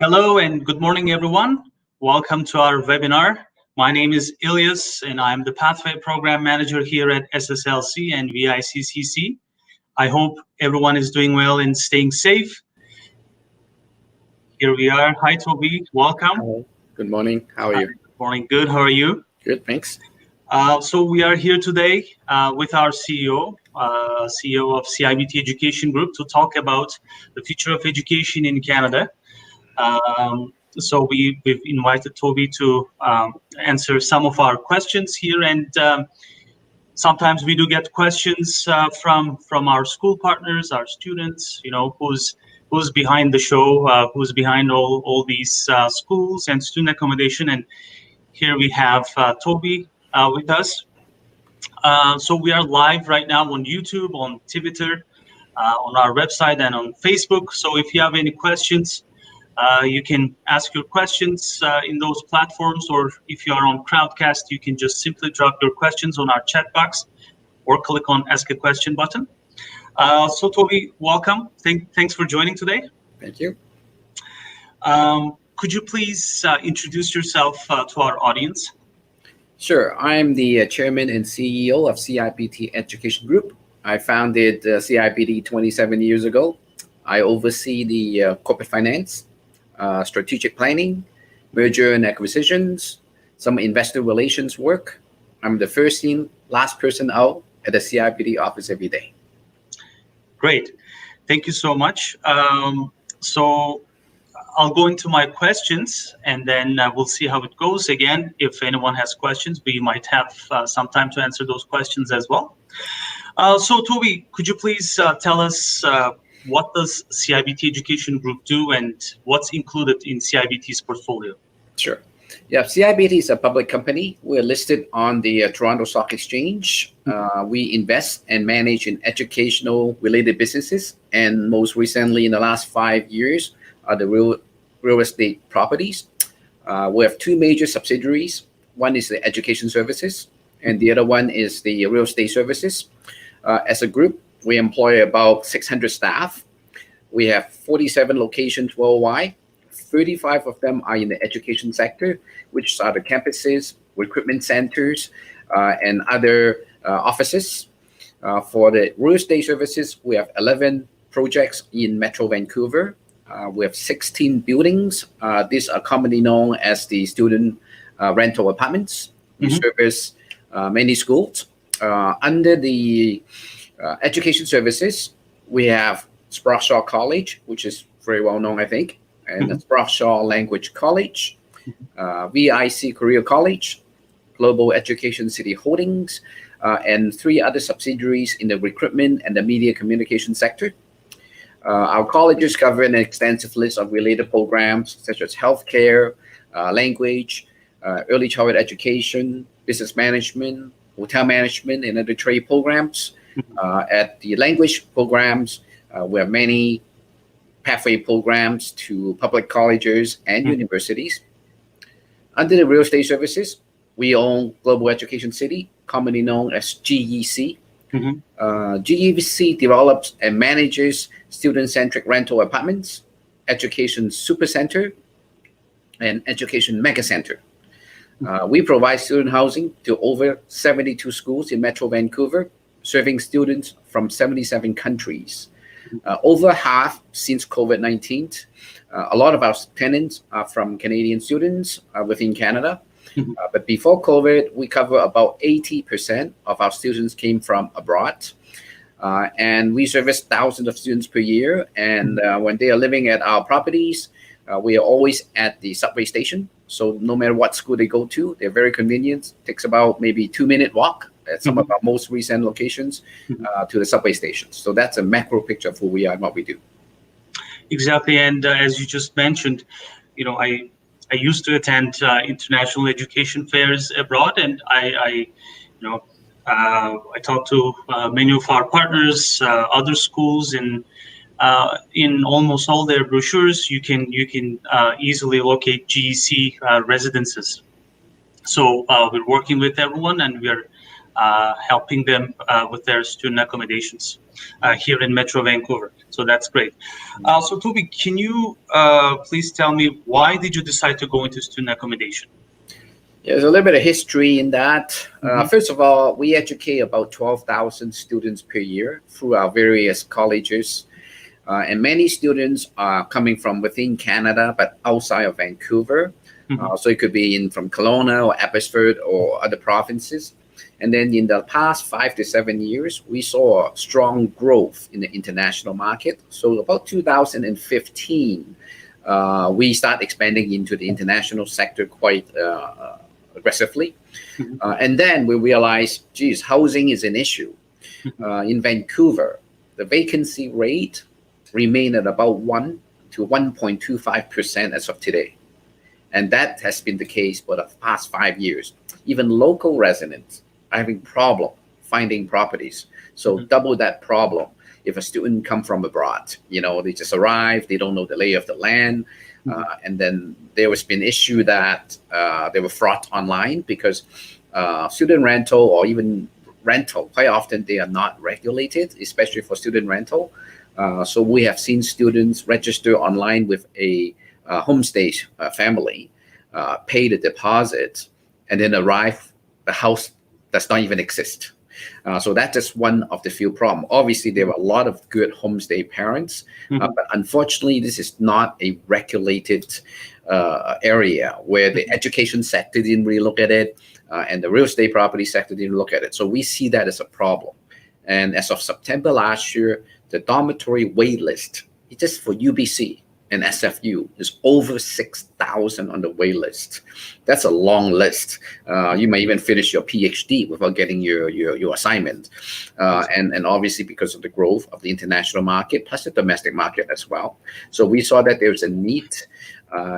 Hello and good morning, everyone. Welcome to our webinar. My name is Ilyas, and I'm the Pathway Program Manager here at SSLC and VICCC. I hope everyone is doing well and staying safe. Here we are. Hi, Toby. Welcome. Hello. Good morning. How are you? Good morning. Good. How are you? Good, thanks. So we are here today with our CEO of CIBT Education Group to talk about the future of education in Canada. So we've invited Toby to answer some of our questions here, and sometimes we do get questions from our school partners, our students. You know, who's behind the show, who's behind all these schools and student accommodation. And here we have Toby with us. So we are live right now on YouTube, on Twitter, on our website, and on Facebook. So if you have any questions, you can ask your questions in those platforms, or if you are on Crowdcast, you can just simply drop your questions on our chat box or click on Ask a Question button. So Toby, welcome. Thanks for joining today. Thank you. Could you please introduce yourself to our audience? Sure. I'm the Chairman and CEO of CIBT Education Group. I founded CIBT 27 years ago. I oversee the corporate finance, strategic planning, merger and acquisitions, some investor relations work. I'm the first in, last person out at the CIBT office every day. Great. Thank you so much. So I'll go into my questions, and then we'll see how it goes. Again, if anyone has questions, we might have some time to answer those questions as well. So Toby, could you please tell us what does CIBT Education Group do and what's included in CIBT's portfolio? Sure. Yeah, CIBT is a public company. We're listed on the Toronto Stock Exchange. We invest and manage in educational related businesses, and most recently in the last 5 years are the real estate properties. We have two major subsidiaries. One is the education services, and the other one is the real estate services. As a group, we employ about 600 staff. We have 47 locations worldwide. 35 of them are in the education sector, which are the campuses, recruitment centers, and other offices. For the real estate services, we have 11 projects in Metro Vancouver. We have 16 buildings. These are commonly known as the student rental apartments. We service many schools. Under the education services, we have Sprague College, which is very well known, I think, and the Sprague Language College, VIC Career College, Global Education City Holdings, and 3 other subsidiaries in the recruitment and the media communication sector. Our colleges cover an extensive list of related programs such as healthcare, language, early childhood education, business management, hotel management, and other trade programs. At the language programs, we have many pathway programs to public colleges and universities. Under the real estate services, we own Global Education City, commonly known as GEC. GEC develops and manages student-centric rental apartments, education supercenter, and education megacenter. We provide student housing to over 72 schools in Metro Vancouver, serving students from 77 countries. Over half since COVID-19. A lot of our tenants are from Canadian students within Canada. But before COVID, we cover about 80% of our students came from abroad. And we service thousands of students per year. And when they are living at our properties, we are always at the subway station. So no matter what school they go to, they're very convenient. Takes about maybe 2-minute walk at some of our most recent locations to the subway stations. So that's a macro picture of who we are and what we do. Exactly. And as you just mentioned, you know, I used to attend international education fairs abroad, and I talked to many of our partners, other schools, and in almost all their brochures, you can easily locate GEC residences. So we're working with everyone, and we're helping them with their student accommodations here in Metro Vancouver. So that's great. So Toby, can you please tell me, why did you decide to go into student accommodation? Yeah, there's a little bit of history in that. First of all, we educate about 12,000 students per year through our various colleges. And many students are coming from within Canada, but outside of Vancouver. So it could be from Kelowna or Abbotsford or other provinces. And then in the past 5 to 7 years, we saw strong growth in the international market. So about 2015, we start expanding into the international sector quite aggressively. And then we realized, geez, housing is an issue. In Vancouver, the vacancy rate remained at about 1 to 1.25% as of today. And that has been the case for the past 5 years. Even local residents are having problem finding properties. So double that problem if a student come from abroad. You know, they just arrive, they don't know the lay of the land. And then there has been issue that they were fraud online because student rental or even rental, quite often they are not regulated, especially for student rental. So we have seen students register online with a homestay family, pay the deposit, and then arrive, the house does not even exist. So that's just one of the few problems. Obviously, there are a lot of good homestay parents, but unfortunately, this is not a regulated area where the education sector didn't really look at it, and the real estate property sector didn't look at it. So we see that as a problem. And as of September last year, the dormitory wait list, just for UBC and SFU, is over 6,000 on the wait list. That's a long list. You may even finish your PhD without getting your assignment. And obviously because of the growth of the international market, plus the domestic market as well. So we saw that there's a need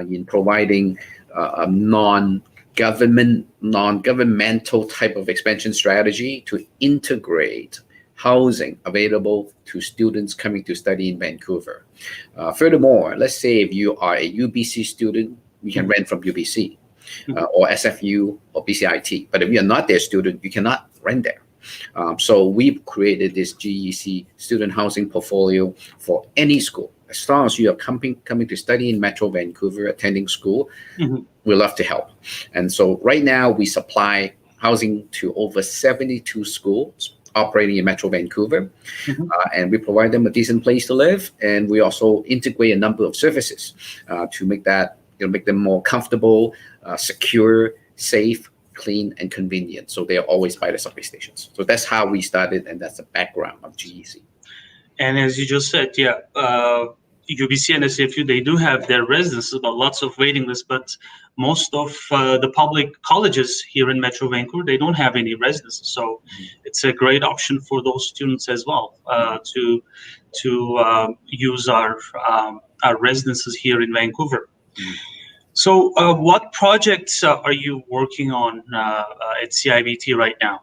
in providing a non-governmental type of expansion strategy to integrate housing available to students coming to study in Vancouver. Furthermore, let's say if you are a UBC student, you can rent from UBC or SFU or BCIT. But if you're not their student, you cannot rent there. So we've created this GEC student housing portfolio for any school. As long as you are coming to study in Metro Vancouver, attending school, we love to help. And so right now we supply housing to over 72 schools operating in Metro Vancouver, and we provide them a decent place to live. And we also integrate a number of services to make that, make them more comfortable, secure, safe, clean, and convenient. So they are always by the subway stations. So that's how we started, and that's the background of GEC. And as you just said, UBC and SFU, they do have their residences, but lots of waiting lists. But most of the public colleges here in Metro Vancouver, they don't have any residences. So it's a great option for those students as well to use our residences here in Vancouver. So what projects are you working on at CIBT right now?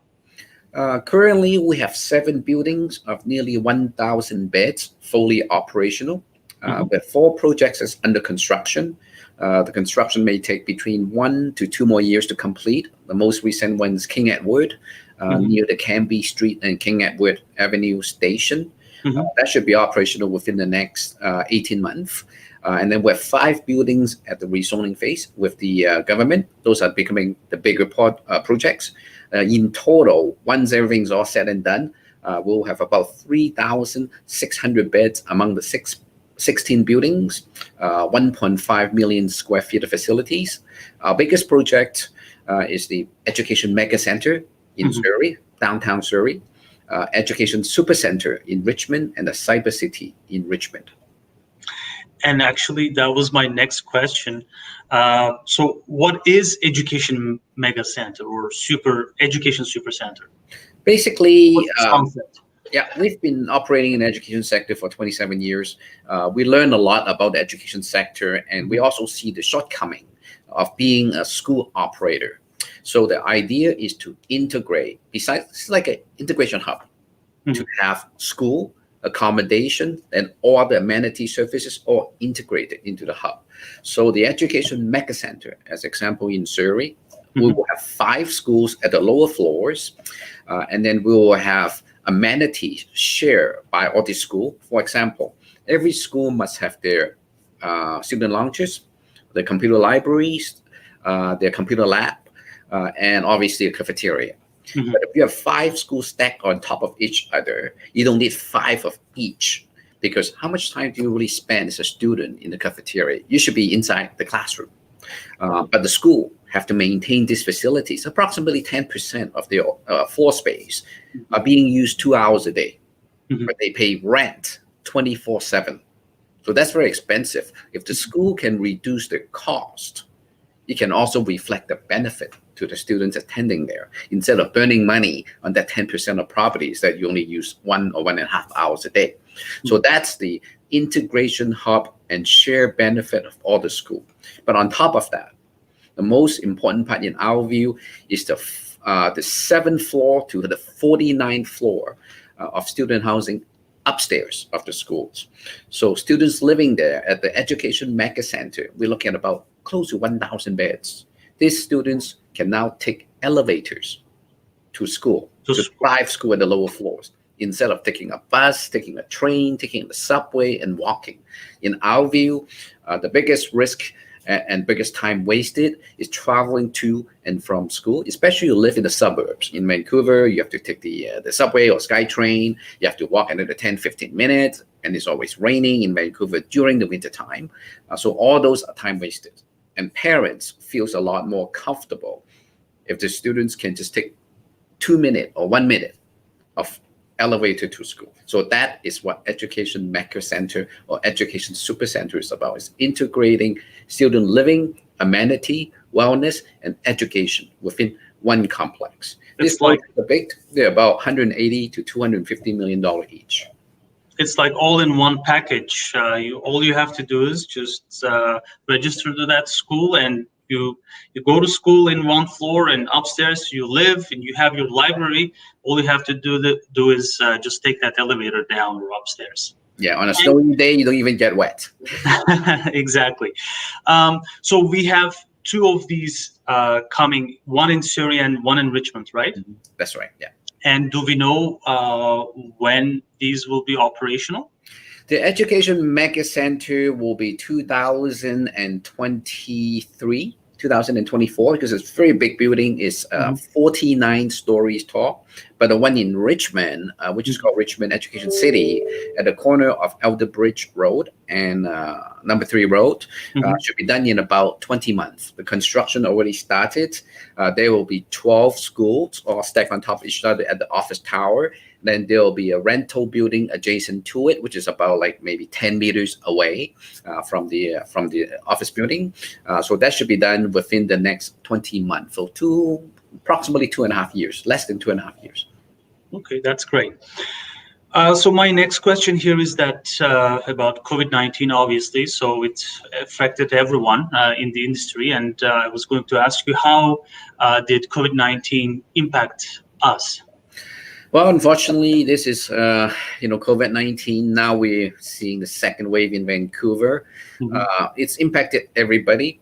Currently, we have 7 buildings of nearly 1,000 beds fully operational. With 4 projects under construction. The construction may take between 1 to 2 more years to complete. The most recent one is King Edward, near the Cambie Street and King Edward Avenue station. That should be operational within the next 18 months. And then we have 5 buildings at the rezoning phase with the government. Those are becoming the bigger projects. In total, once everything's all said and done, we'll have about 3,600 beds among the 16 buildings, 1.5 million square feet of facilities. Our biggest project is the Education Mega Center in Surrey, downtown Surrey, Education Super Center in Richmond, and the CIBTs in Richmond. And actually, that was my next question. So what is Education Mega Center or Education Super Center? Basically, we've been operating in the education sector for 27 years. We learned a lot about the education sector, and we also see the shortcoming of being a school operator. So the idea is to integrate, besides, it's like an integration hub, to have school, accommodation, and all the amenity services all integrated into the hub. So the Education Mega Center, as example in Surrey, we will have 5 schools at the lower floors, And then we will have amenities shared by all the school. For example, every school must have their student lounges, their computer libraries, their computer lab, and obviously a cafeteria. Mhm. But if you have 5 schools stacked on top of each other, you don't need 5 of each, because how much time do you really spend as a student in the cafeteria? You should be inside the classroom. But the school have to maintain these facilities. Approximately 10% of their floor space are being used 2 hours a day, Mhm. but they pay rent 24/7. So that's very expensive. If the school can reduce the cost, it can also reflect the benefit to the students attending there, instead of burning money on that 10% of properties that you only use 1 or 1.5 hours a day. So that's the integration hub and share benefit of all the school. But on top of that, the most important part in our view is the 7th floor to the 49th floor of student housing upstairs of the schools. So students living there at the Education Mega Center, we're looking at about close to 1,000 beds. These students can now take elevators to school, to drive school at the lower floors, instead of taking a bus, taking a train, taking the subway, and walking. In our view, the biggest risk and biggest time wasted is traveling to and from school, especially you live in the suburbs. In Vancouver, you have to take the subway or SkyTrain. You have to walk another 10, 15 minutes, and it's always raining in Vancouver during the winter time. So all those are time wasted. And parents feels a lot more comfortable if the students can just take 2 minutes or 1 minute of elevator to school. So that is what Education Mecca Center or Education Super Center is about, is integrating student living, amenity, wellness, and education within one complex. This like the big, they're about $180 to $250 million each. It's like all in one package. All you have to do is just register to that school, and you go to school in one floor, and upstairs you live and you have your library. All you have to do is just take that elevator down or upstairs. Yeah, on a snowy day, you don't even get wet. Exactly. So we have 2 of these coming, one in Surrey and one in Richmond, right? Mm-hmm. That's right, yeah. And do we know when these will be operational? The Education Mega Center will be 2023, 2024, because it's a very big building. It's 49 stories tall. But the one in Richmond, which is called Richmond Education City, at the corner of Elder Bridge Road and Number 3 Road, should be done in about 20 months. The construction already started. There will be 12 schools all stacked on top of each other at the office tower. Then there will be a rental building adjacent to it, which is about like maybe 10 meters away from the office building. So that should be done within the next 20 months. So approximately 2.5 years, less than 2.5 years. Okay, that's great. So my next question here is that about COVID-19, obviously. So it affected everyone in the industry, and I was going to ask you, how did COVID-19 impact us? Well, unfortunately, this is COVID-19. Now we're seeing the second wave in Vancouver. It's impacted everybody,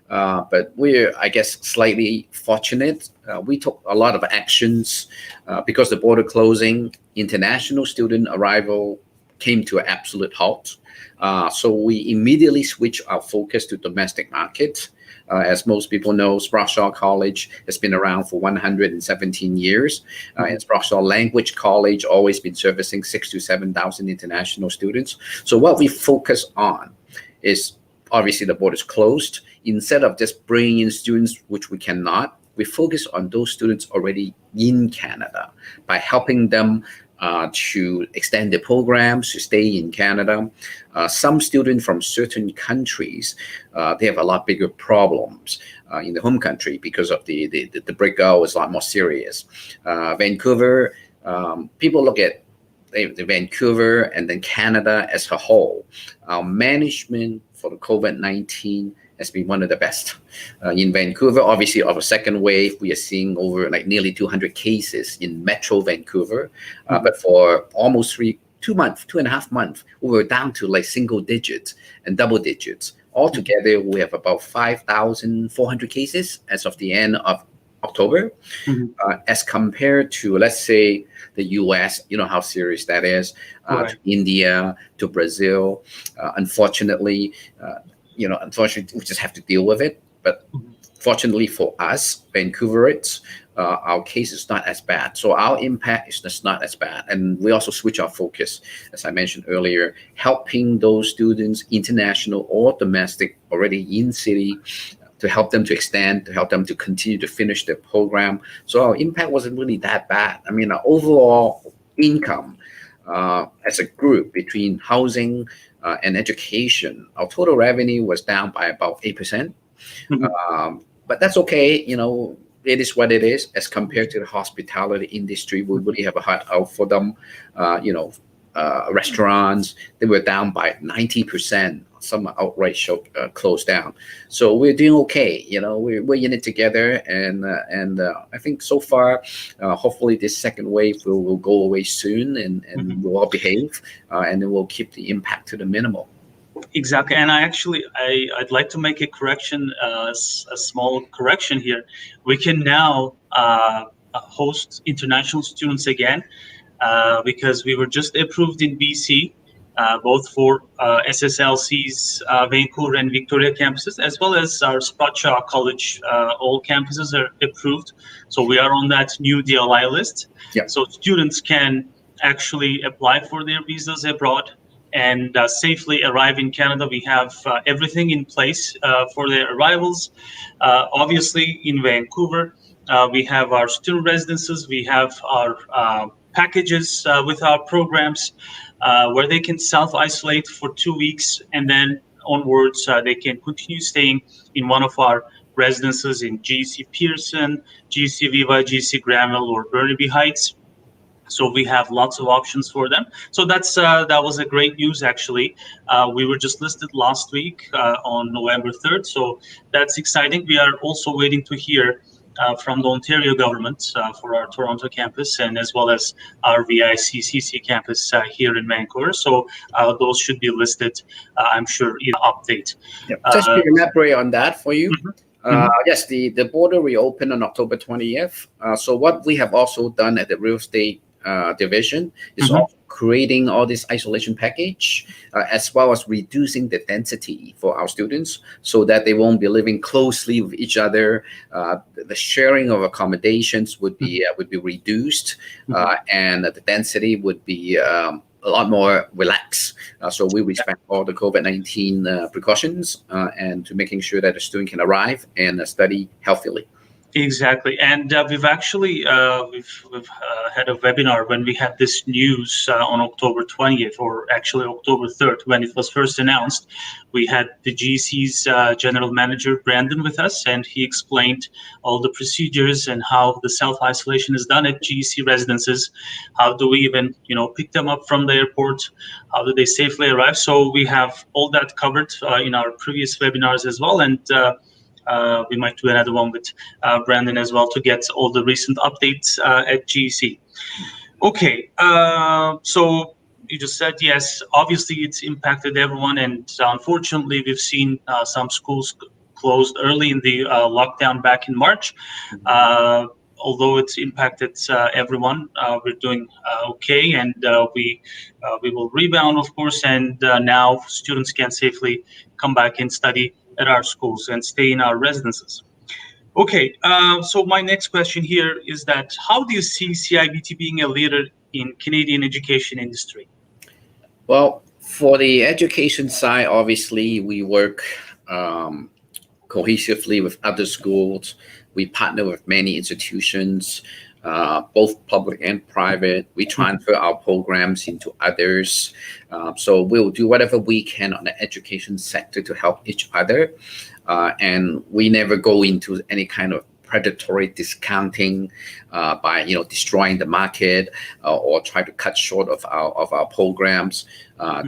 but we're, I guess, slightly fortunate. We took a lot of actions because the border closing, international student arrival came to an absolute halt. So we immediately switched our focus to domestic market. As most people know, Sproshaw College has been around for 117 years. And Sproshaw Language College always been servicing 6,000 to 7,000 international students. So what we focus on is, obviously the borders closed. Instead of just bringing in students, which we cannot, we focus on those students already in Canada by helping them to extend their programs to stay in Canada. Some students from certain countries, they have a lot bigger problems in the home country because of the breakout is a lot more serious. Vancouver, people look at the Vancouver and then Canada as a whole. Our management for the COVID-19 has been one of the best. In Vancouver, obviously, of a second wave, we are seeing over like nearly 200 cases in Metro Vancouver. But for almost 2.5 months, we were down to like single digits and double digits. Altogether, we have about 5,400 cases as of the end of October, Mhm. as compared to, let's say, the US. You know how serious that is. Right. To India, to Brazil. Unfortunately, unfortunately, we just have to deal with it. But Mhm. fortunately for us, Vancouverites, our case is not as bad. So our impact is just not as bad. And we also switch our focus, as I mentioned earlier, helping those students, international or domestic, already in city, to help them to extend, to help them to continue to finish their program. So our impact wasn't really that bad. I mean, our overall income as a group between housing and education, our total revenue was down by about 8%. Mhm. But that's okay. It is what it is. As compared to the hospitality industry, we really have a heart out for them. Restaurants, they were down by 90%. Some outright closed down. So we're doing okay. We're in it together, and I think so far, hopefully this second wave will go away soon, and Mhm. we'll all behave, and then we'll keep the impact to the minimal. Exactly, and I'd like to make a correction, a small correction here. We can now host international students again because we were just approved in BC, both for SSLC's Vancouver and Victoria campuses, as well as our Spacha College. All campuses are approved, so we are on that new DLI list. Yeah. So students can actually apply for their visas abroad and safely arrive in Canada. We have everything in place for their arrivals. Obviously, in Vancouver, we have our student residences, we have our packages with our programs where they can self-isolate for 2 weeks, and then onwards they can continue staying in one of our residences in GC Pearson, GC Viva, GC Granville, or Burnaby Heights. So we have lots of options for them. So that was a great news, actually. We were just listed last week on November 3rd, so that's exciting. We are also waiting to hear from the Ontario government for our Toronto campus, and as well as our VICCC campus here in Vancouver. So those should be listed, I'm sure, in the update. Yeah. Just to elaborate on that for you. Mhm, mhm, Yes, the border reopened on October 20th. So what we have also done at the real estate division is mhm. also creating all this isolation package, as well as reducing the density for our students so that they won't be living closely with each other. The sharing of accommodations would be reduced, and the density would be a lot more relaxed. So we respect all the COVID-19 precautions and to making sure that the student can arrive and study healthily. Exactly, and we've actually had a webinar when we had this news on October 20th, or actually October 3rd, when it was first announced. We had the GC's general manager Brandon with us, and he explained all the procedures and how the self-isolation is done at GC residences. How do we even pick them up from the airport? How do they safely arrive? So we have all that covered in our previous webinars as well, and we might do another one with Brandon as well to get all the recent updates at GC. Okay, so you just said yes. Obviously, it's impacted everyone, and unfortunately, we've seen some schools closed early in the lockdown back in March. Although it's impacted everyone, we're doing okay, and we will rebound, of course. And now students can safely come back and study at our schools and stay in our residences. Okay, so my next question here is that how do you see CIBT being a leader in Canadian education industry? Well, for the education side, obviously we work um, cohesively with other schools. We partner with many institutions, both public and private. We transfer our programs into others. So we'll do whatever we can on the education sector to help each other. And we never go into any kind of predatory discounting by destroying the market or try to cut short of our programs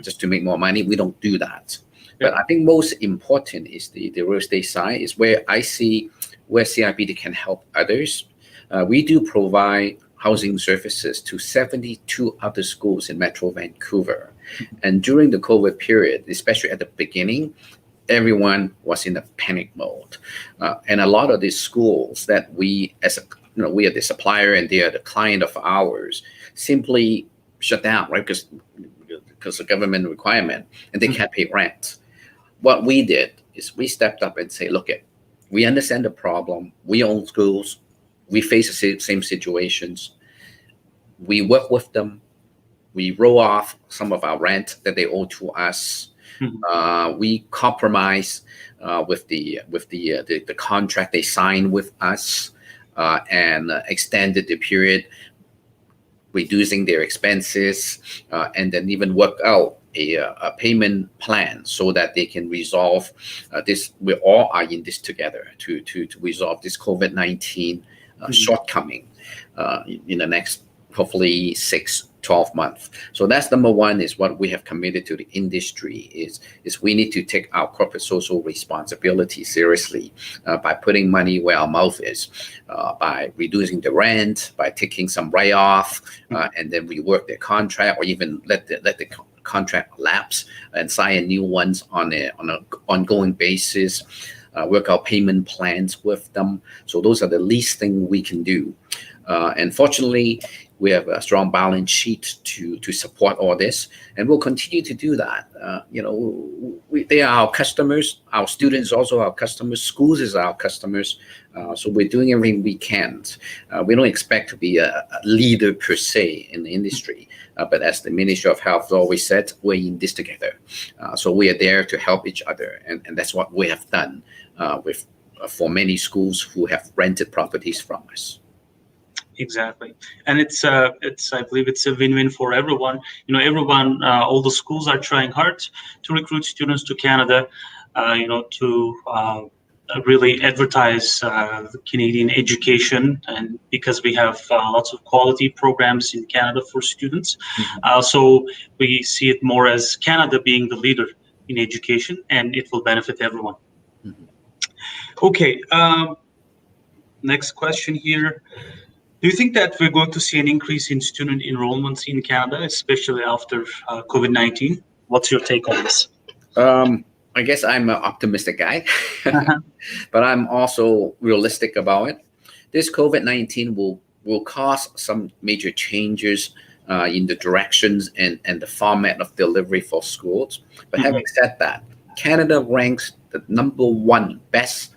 just to make more money. We don't do that. But I think most important is the real estate side is where I see where CIBT can help others. We do provide housing services to 72 other schools in Metro Vancouver. And during the COVID period, especially at the beginning, everyone was in a panic mode. And a lot of these schools that we, as a, we are the supplier and they are the client of ours, simply shut down, right? Because of government requirement, and they can't pay rent. What we did is we stepped up and say, look, we understand the problem. We own schools. We face the same situations. We work with them. We roll off some of our rent that they owe to us. We compromise with the contract they signed with us, and extended the period, reducing their expenses, and then even work out a payment plan so that they can resolve this. We all are in this together to resolve this COVID-19 shortcoming in the next, hopefully 6-12 months. So that's number one, is what we have committed to the industry is we need to take our corporate social responsibility seriously by putting money where our mouth is, by reducing the rent, by taking some write-off, and then rework their contract, or even let the contract lapse and sign new ones on an ongoing basis. Work out payment plans with them. So those are the least thing we can do. And fortunately, we have a strong balance sheet to support all this, and we'll continue to do that. They are our customers. Our students also our customers. Schools is our customers. So we're doing everything we can. We don't expect to be a leader per se in the industry, but as the Ministry of Health always said, we're in this together. So we are there to help each other, and that's what we have done for many schools who have rented properties from us. Exactly, and it's I believe it's a win-win for everyone. Everyone, all the schools are trying hard to recruit students to Canada, to really advertise Canadian education, and because we have lots of quality programs in Canada for students. So we see it more as Canada being the leader in education, and it will benefit everyone. Okay, next question here. Do you think that we're going to see an increase in student enrollments in Canada, especially after COVID-19? What's your take on this? I guess I'm an optimistic guy, but I'm also realistic about it. This COVID-19 will cause some major changes in the directions and the format of delivery for schools. But having said that, Canada ranks the #1 best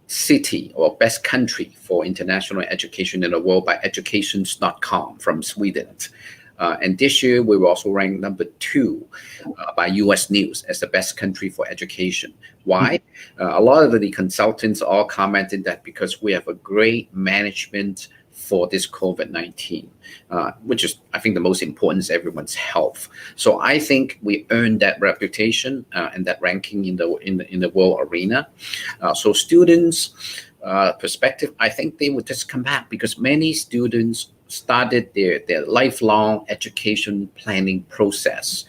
city or best country for international education in the world by educations.com from Sweden. And this year, we were also ranked #2 by US News as the best country for education. Why? A lot of the consultants all commented that because we have a great management for this COVID-19, which is, I think, the most important is everyone's health. So I think we earned that reputation and that ranking in the world arena. So students' perspective, I think they would just come back because many students started their lifelong education planning process.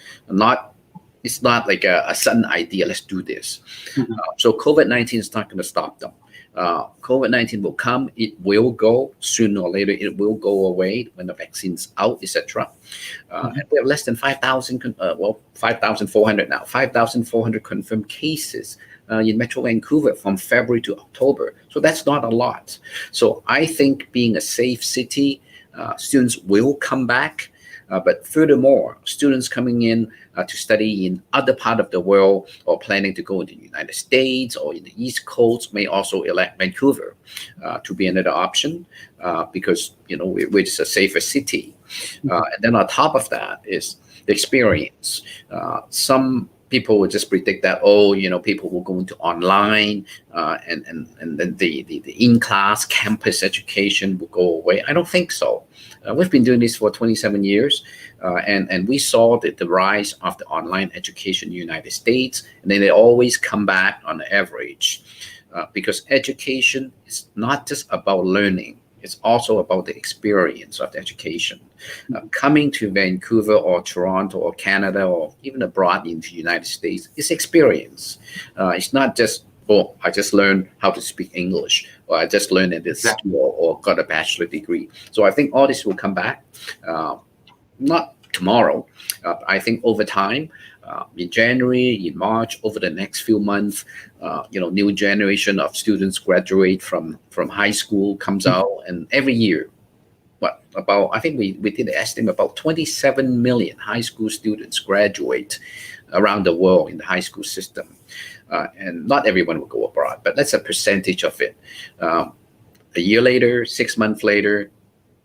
It's not like a sudden idea, let's do this. So COVID-19 is not going to stop them. COVID-19 will come, it will go, sooner or later it will go away when the vaccine's out, etc. And we have less than 5,400 now, 5,400 confirmed cases in Metro Vancouver from February to October. So that's not a lot. So I think being a safe city, students will come back. But furthermore, students coming in to study in other part of the world or planning to go into the United States or in the East Coast may also elect Vancouver to be another option because we're just a safer city. And then on top of that is the experience. Some people would just predict that people will go into online and then the in-class campus education will go away. I don't think so. We've been doing this for 27 years, and we saw the rise of the online education in the United States, and then they always come back on average because education is not just about learning. It's also about the experience of the education. Coming to Vancouver or Toronto or Canada or even abroad in the United States is experience. It's not just, I just learned how to speak English, or I just learned at this school or got a bachelor degree. So I think all this will come back, not tomorrow. I think over time, in January, in March, over the next few months, new generation of students graduate from high school, comes out, and every year, I think we did the estimate, about 27 million high school students graduate around the world in the high school system. And not everyone will go abroad, but that's a percentage of it. A year later, 6 months later,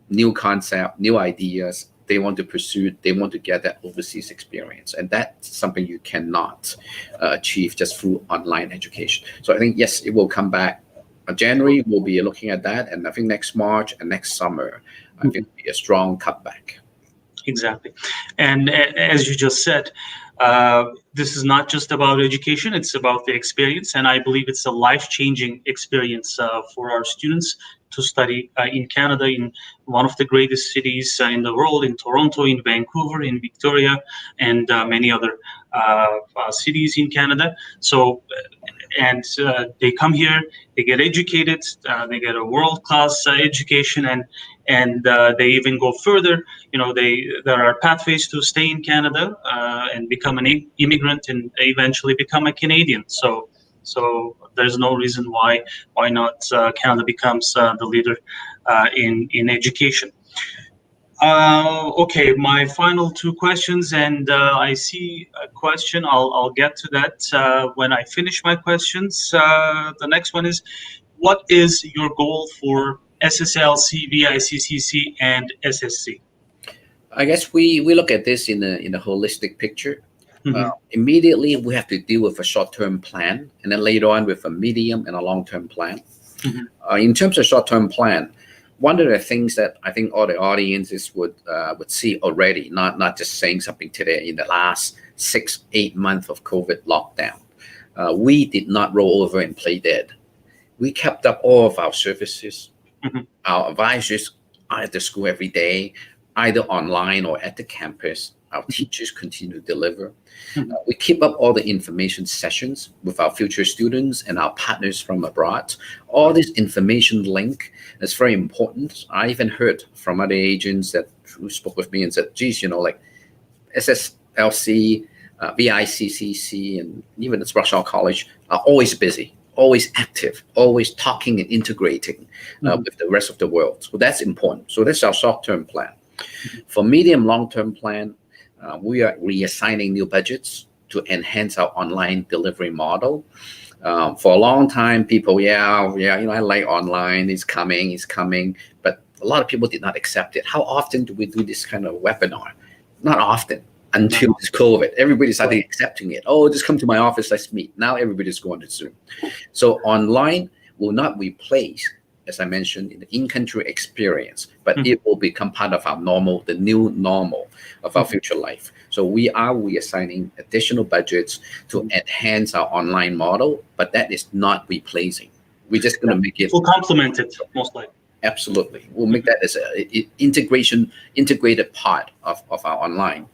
new concept, new ideas, they want to pursue, they want to get that overseas experience. And that's something you cannot achieve just through online education. So I think, yes, it will come back. January, we'll be looking at that. And I think next March and next summer, I think it'll be a strong cutback. Exactly. And as you just said, this is not just about education, it's about the experience. And I believe it's a life-changing experience for our students to study in Canada, in one of the greatest cities in the world, in Toronto, in Vancouver, in Victoria, and many other cities in Canada. So, and they come here, they get educated, they get a world-class education, and they even go further. There are pathways to stay in Canada and become an immigrant and eventually become a Canadian. So there's no reason why not Canada becomes the leader in education. Okay, my final two questions, and I see a question. I'll get to that when I finish my questions. The next one is, what is your goal for SSLC, VICCC, and SSC? I guess we look at this in a holistic picture. Immediately, we have to deal with a short-term plan, and then later on with a medium and a long-term plan. In terms of short-term plan, one of the things that I think all the audiences would see already, not just saying something today, in the last 6-8 months of COVID lockdown, we did not roll over and play dead. We kept up all of our services. Our advisors are at the school every day, either online or at the campus. Our teachers continue to deliver. We keep up all the information sessions with our future students and our partners from abroad. All this information link is very important. I even heard from other agents who spoke with me and said, geez, like SSLC, VICCC, and even the Russell College are always busy, always active, always talking and integrating with the rest of the world. So that's important. So that's our short-term plan. For medium, long-term plan, we are reassigning new budgets to enhance our online delivery model. For a long time, people, I like online, it's coming, but a lot of people did not accept it. How often do we do this kind of webinar? Not often, until this COVID. Everybody started accepting it. Oh, just come to my office, let's meet. Now everybody's going to Zoom. So online will not replace, as I mentioned, in the in-country experience, but it will become part of our normal, the new normal of our future life. So we are reassigning additional budgets to enhance our online model, but that is not replacing. We're just going to make it. We'll complement it, most likely. Absolutely. We'll make that as an integrated part of our online.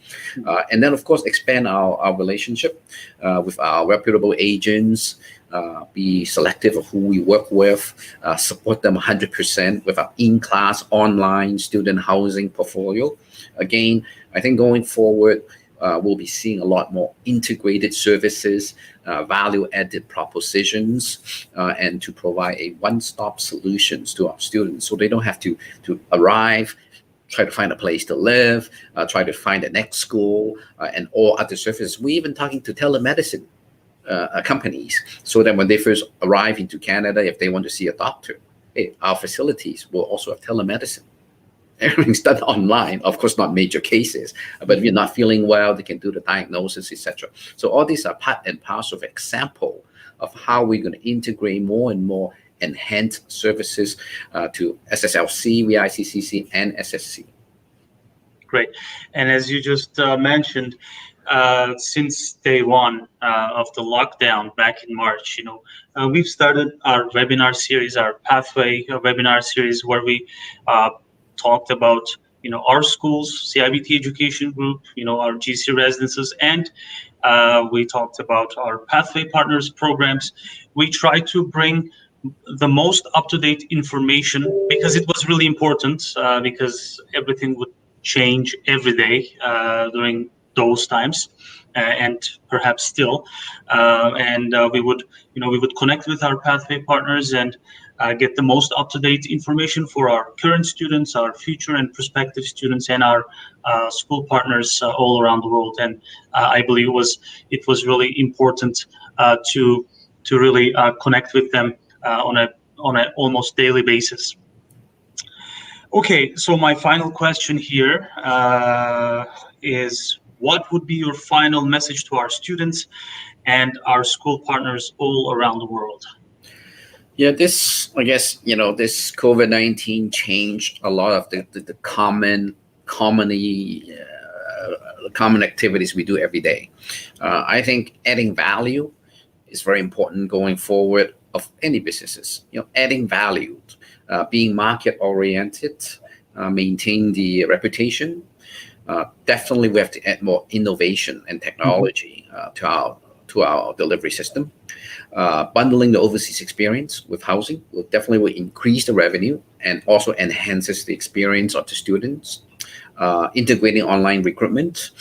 And then, of course, expand our relationship with our reputable agents, be selective of who we work with, support them 100% with our in-class online student housing portfolio. Again, I think going forward, we'll be seeing a lot more integrated services, value-added propositions, and to provide a one-stop solutions to our students, so they don't have to arrive, try to find a place to live, try to find the next school, and all other services. We're even talking to telemedicine companies, so that when they first arrive into Canada, if they want to see a doctor, our facilities will also have telemedicine. Everything's done online, of course, not major cases, but if you're not feeling well, they can do the diagnosis, etc. So all these are part and parcel of example of how we're going to integrate more and more enhanced services to SSLC, VICCC, and SSC. Great. And as you just mentioned, since day one of the lockdown back in March, we've started our webinar series, our Pathway webinar series, where we talked about our schools, CIBT Education Group, our GC residences, and we talked about our Pathway Partners programs. We try to bring the most up-to-date information because it was really important, because everything would change every day during those times. and perhaps still, and we would connect with our pathway partners and get the most up-to-date information for our current students, our future and prospective students, and our school partners all around the world. And I believe it was really important to really connect with them on an almost daily basis. Okay, so my final question here is, what would be your final message to our students and our school partners all around the world? Yeah, I guess, this COVID-19 changed a lot of the common activities we do every day. I think adding value is very important going forward of any businesses. Adding value, being market oriented, maintain the reputation. Definitely, we have to add more innovation and technology to our delivery system. Bundling the overseas experience with housing will increase the revenue and also enhances the experience of the students. Integrating online recruitment.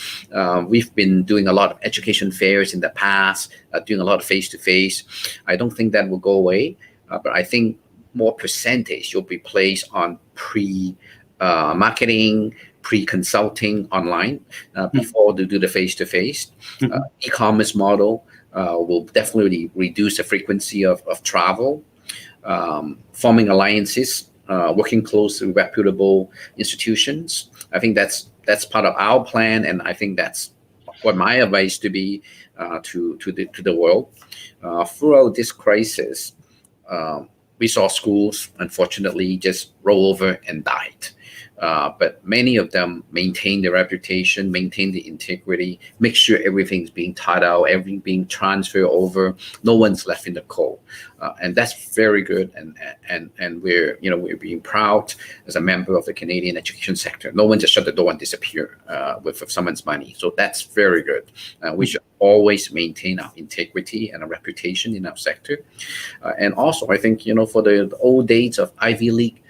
We've been doing a lot of education fairs in the past, doing a lot of face-to-face. I don't think that will go away, but I think more percentage will be placed on pre-marketing, pre-consulting online before they do the face-to-face. E-commerce model will definitely reduce the frequency of travel. Forming alliances, working closely with reputable institutions. I think that's part of our plan, and I think that's what my advice to be to the world. Throughout this crisis, we saw schools, unfortunately, just roll over and died. But many of them maintain their reputation, maintain the integrity, make sure everything's being taught out, everything being transferred over. No one's left in the cold, and that's very good. And we're being proud as a member of the Canadian education sector. No one just shut the door and disappear with someone's money. So that's very good. We should always maintain our integrity and our reputation in our sector. And also, I think for the old days of Ivy League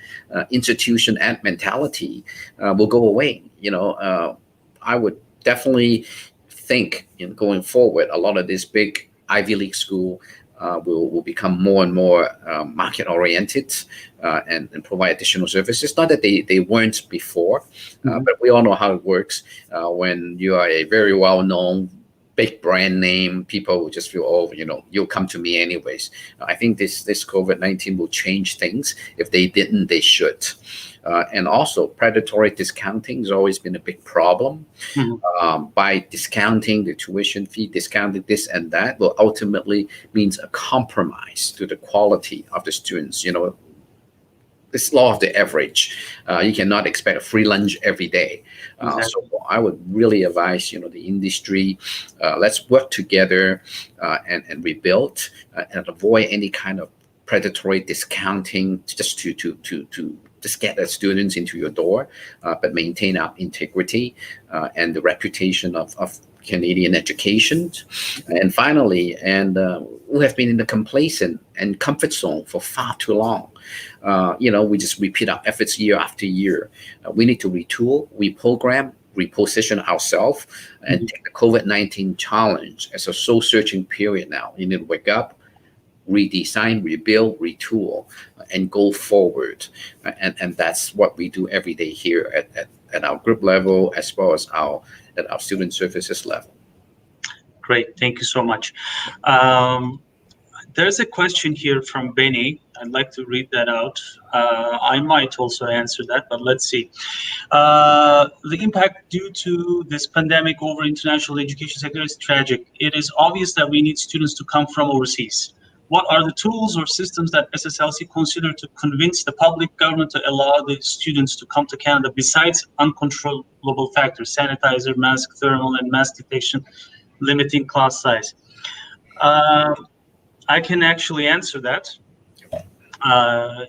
institution and mentality will go away. I would definitely think going forward, a lot of this big Ivy League school will become more and more market oriented and provide additional services. Not that they weren't before, but we all know how it works. When you are a very well-known big brand name, people will just feel, you'll come to me anyways. I think this COVID-19 will change things. If they didn't, they should. And also, predatory discounting has always been a big problem. By discounting the tuition fee, discounting this and that, will ultimately means a compromise to the quality of the students. This law of the average. You cannot expect a free lunch every day. So I would really advise, the industry, let's work together and rebuild and avoid any kind of predatory discounting just to just get the students into your door, but maintain our integrity and the reputation of Canadian education. And finally, we have been in the complacent and comfort zone for far too long. We just repeat our efforts year after year. We need to retool, reprogram, reposition ourselves, and take the COVID-19 challenge as a soul-searching period now. You need to wake up, redesign, rebuild, retool, and go forward. And that's what we do every day here at our group level, as well as at our student services level. Great, thank you so much. There's a question here from Benny. I'd like to read that out. I might also answer that, but let's see. The impact due to this pandemic over international education sector is tragic. It is obvious that we need students to come from overseas. What are the tools or systems that SSLC consider to convince the public government to allow the students to come to Canada besides uncontrollable factors, sanitizer, mask, thermal, and mask detection, limiting class size? I can actually answer that,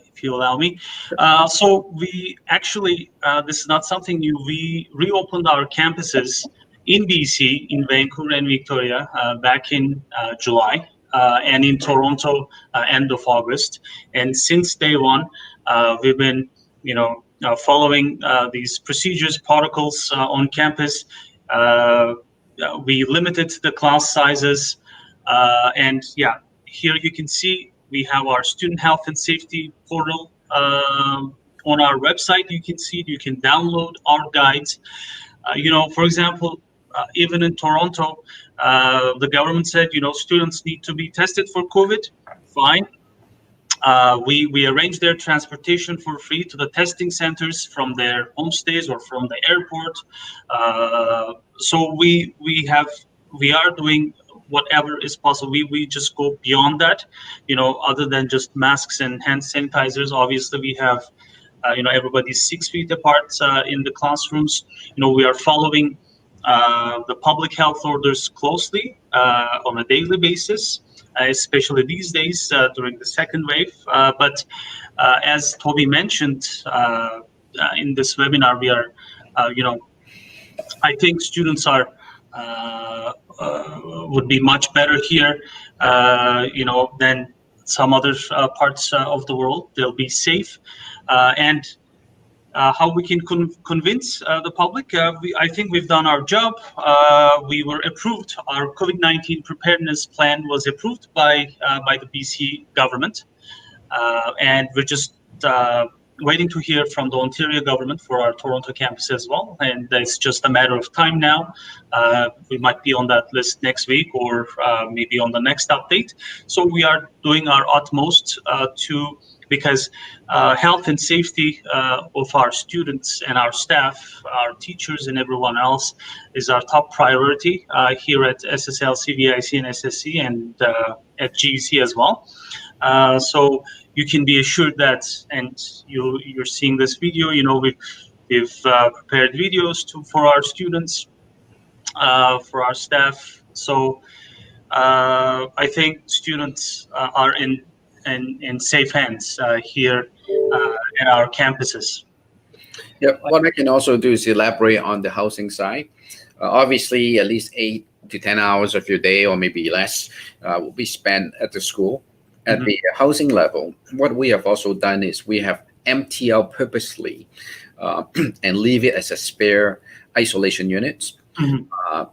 if you allow me. So we actually, this is not something new. We reopened our campuses in BC, in Vancouver and Victoria, back in July. And in Toronto, end of August. And since day one, we've been, following these procedures, protocols on campus. we limited the class sizes, and yeah, here you can see we have our student health and safety portal on our website. You can see you can download our guides. For example, even in Toronto, the government said, students need to be tested for COVID. Fine. We arrange their transportation for free to the testing centers from their homestays or from the airport. So we are doing whatever is possible. We just go beyond that, other than just masks and hand sanitizers. Obviously, we have everybody's 6 feet apart in the classrooms. We are following the public health orders closely on a daily basis, especially these days during the second wave. But as Toby mentioned in this webinar, we are, I think students are would be much better here, than some other parts of the world. They'll be safe, and how we can convince the public. I think we've done our job. We were approved. Our COVID-19 preparedness plan was approved by the BC government, and we're just waiting to hear from the Ontario government for our Toronto campus as well. And it's just a matter of time now. We might be on that list next week, or maybe on the next update. So we are doing our utmost because health and safety of our students and our staff, our teachers and everyone else is our top priority here at SSLC, VIC and SSC, and at GEC as well. So you can be assured that, and you're seeing this video, we've prepared videos for our students, for our staff. So I think students are in safe hands here at our campuses. Yeah, what I can also do is elaborate on the housing side. Obviously, at least 8 to 10 hours of your day, or maybe less, will be spent at the school. At the housing level, what we have also done is we have emptied out purposely and leave it as a spare isolation units.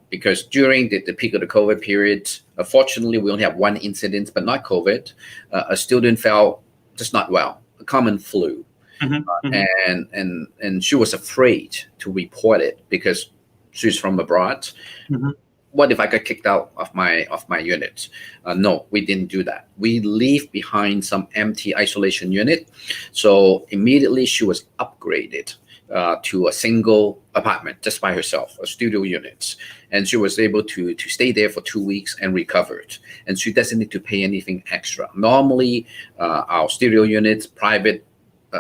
Because during the peak of the COVID period, fortunately, we only have one incident, but not COVID. A student felt just not well, a common flu. And she was afraid to report it because she's from abroad. What if I got kicked out of my unit? No, we didn't do that. We leave behind some empty isolation unit. So immediately she was upgraded to a single apartment just by herself, a studio unit. And she was able to stay there for 2 weeks and recovered. And she doesn't need to pay anything extra. Normally, our studio units, private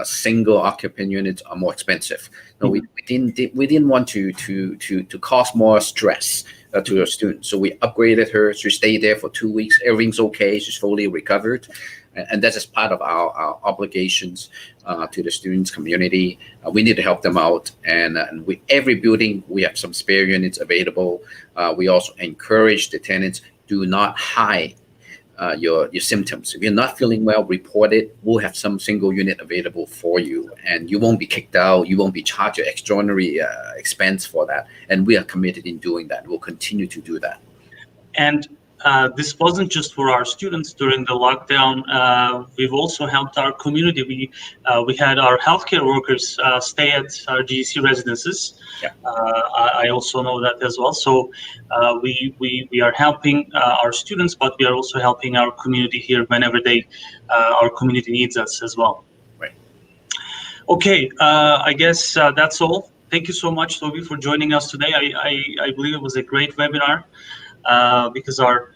single occupant units are more expensive. No, we didn't want to cause more stress to our students. So we upgraded her. She stayed there for 2 weeks. Everything's okay. She's fully recovered. And that is part of our obligations to the students community. We need to help them out. And with every building, we have some spare units available. We also encourage the tenants, do not hide your symptoms. If you're not feeling well, report it. We'll have some single unit available for you, and you won't be kicked out. You won't be charged an extraordinary expense for that. And we are committed in doing that. We'll continue to do that. And this wasn't just for our students during the lockdown. We've also helped our community. We had our healthcare workers stay at our GEC residences. Yeah. I also know that as well. So we are helping our students, but we are also helping our community here whenever our community needs us as well. Right. Okay, I guess that's all. Thank you so much, Toby, for joining us today. I believe it was a great webinar. Because our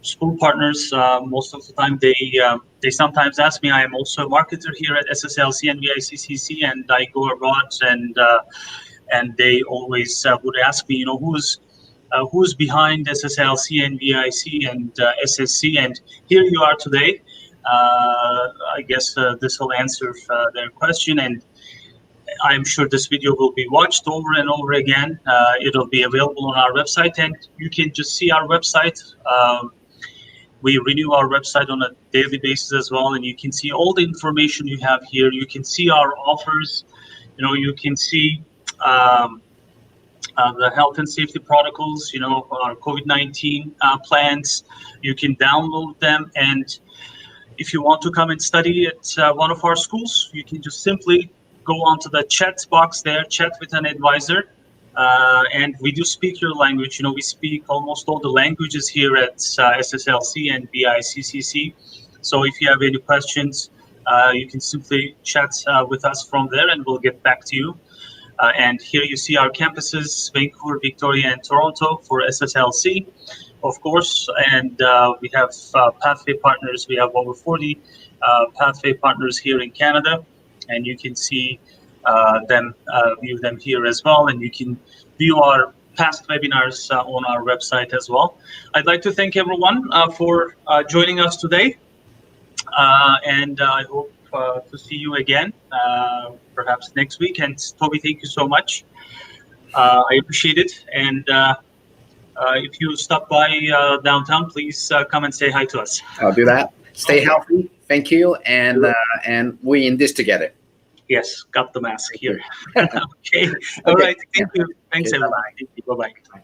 school partners, most of the time, they sometimes ask me. I am also a marketer here at SSLC and VICCC, and I go abroad, and they always would ask me, who's behind SSLC and VIC and SSC, and here you are today. I guess this will answer their question, and I'm sure this video will be watched over and over again. It'll be available on our website, and you can just see our website. We renew our website on a daily basis as well, and you can see all the information you have here. You can see our offers. You can see the health and safety protocols, our COVID-19 plans. You can download them, and if you want to come and study at one of our schools, you can just simply go onto the chat box there, chat with an advisor, and we do speak your language. We speak almost all the languages here at SSLC and BICCC. So if you have any questions, you can simply chat with us from there, and we'll get back to you. And here you see our campuses, Vancouver, Victoria, and Toronto for SSLC, of course. And we have Pathway partners. We have over 40 Pathway partners here in Canada. And you can see view them here as well. And you can view our past webinars on our website as well. I'd like to thank everyone for joining us today. And I hope to see you again, perhaps next week. And Toby, thank you so much. I appreciate it. And if you stop by downtown, please come and say hi to us. I'll do that. Stay healthy. Thank you. And we in this together. Yes, got the mask here. Okay. All right. Thank you. Thanks, everyone. Thank you. Bye-bye.